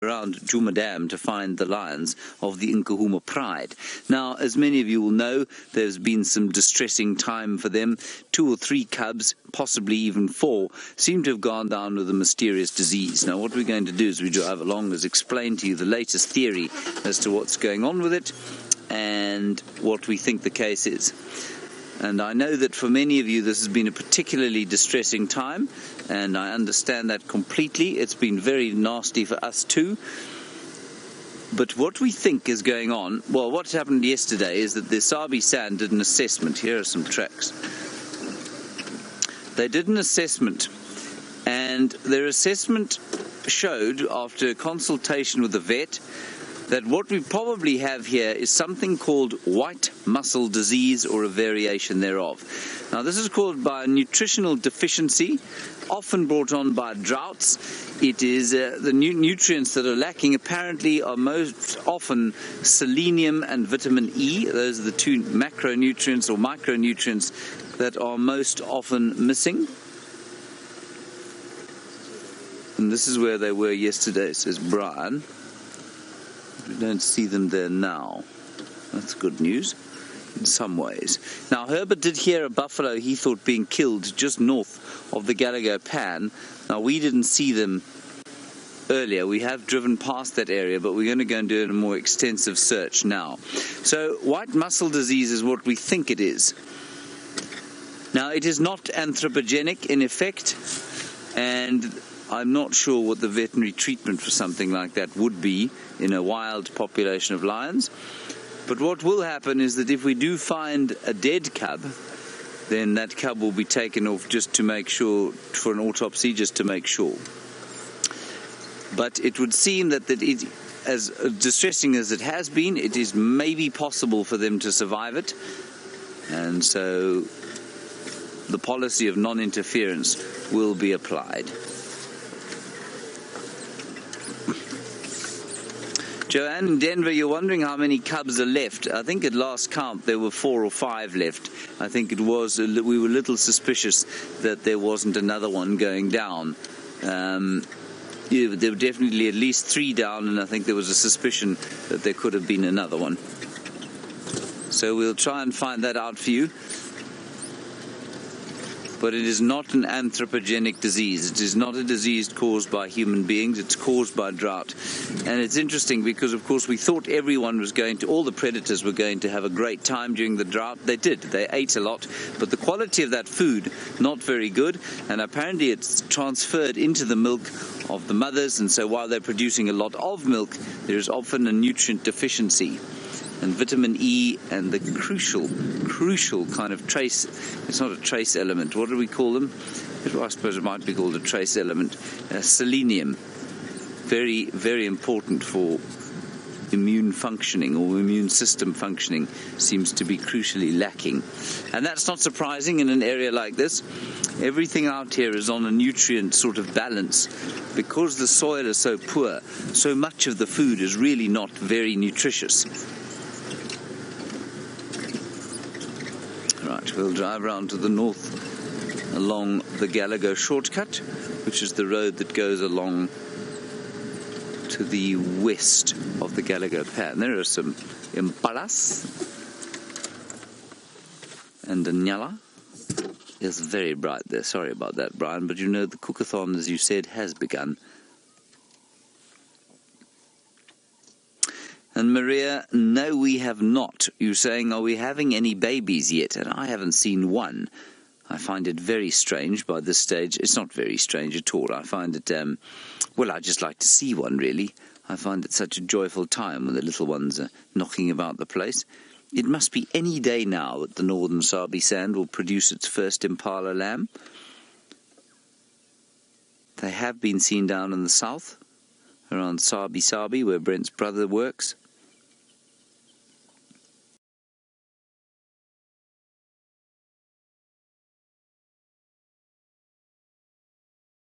around Djuma Dam to find the lions of the Nkuhuma Pride. Now, as many of you will know, there's been some distressing time for them. 2 or 3 cubs, possibly even 4, seem to have gone down with a mysterious disease. Now, what we're going to do as we drive along is explain to you the latest theory as to what's going on with it and what we think the case is. And I know that for many of you this has been a particularly distressing time, and I understand that completely. It's been very nasty for us too. But what we think is going on, well, what happened yesterday is that the Sabi Sand did an assessment. Here are some tracks. They did an assessment, and their assessment showed, after consultation with the vet, that what we probably have here is something called white muscle disease or a variation thereof. Now, this is caused by a nutritional deficiency, often brought on by droughts. It is the nutrients that are lacking apparently are most often selenium and vitamin E. Those are the 2 macronutrients or micronutrients that are most often missing. And this is where they were yesterday, says Brian. We don't see them there now. That's good news in some ways. Now, Herbert did hear a buffalo he thought being killed just north of the Gallagher Pan. Now, we didn't see them earlier. We have driven past that area, but we're going to go and do a more extensive search now. So, white muscle disease is what we think it is. Now, it is not anthropogenic in effect, and I'm not sure what the veterinary treatment for something like that would be in a wild population of lions. But what will happen is that if we do find a dead cub, then that cub will be taken off just to make sure, for an autopsy, just to make sure. But it would seem that it, as distressing as it has been, it is maybe possible for them to survive it. And so the policy of non-interference will be applied. Joanne in Denver, you're wondering how many cubs are left. I think at last count there were 4 or 5 left. I think it was, we were a little suspicious that there wasn't another one going down. There were definitely at least 3 down, and I think there was a suspicion that there could have been another one. So we'll try and find that out for you. But it is not an anthropogenic disease. It is not a disease caused by human beings. It's caused by drought. And it's interesting because, of course, we thought everyone was going to, all the predators were going to have a great time during the drought. They did. They ate a lot. But the quality of that food, not very good. And apparently it's transferred into the milk of the mothers. And so while they're producing a lot of milk, there is often a nutrient deficiency. And vitamin E and the crucial kind of trace, it's not a trace element, what do we call them? I suppose it might be called a trace element. Selenium, very, very important for immune functioning or immune system functioning, seems to be crucially lacking. And that's not surprising in an area like this. Everything out here is on a nutrient sort of balance. Because the soil is so poor, so much of the food is really not very nutritious. Right, we'll drive around to the north along the Gallagher shortcut, which is the road that goes along to the west of the Gallagher Pan. There are some impalas and a nyala. It's very bright there. Sorry about that, Brian, but you know the cookathon, as you said, has begun. And Maria, no, we have not. You're saying, are we having any babies yet? And I haven't seen one. I find it very strange by this stage. It's not very strange at all. I find it, well, I just like to see one, really. I find it such a joyful time when the little ones are knocking about the place. It must be any day now that the northern Sabi Sand will produce its first impala lamb. They have been seen down in the south, around Sabi, where Brent's brother works.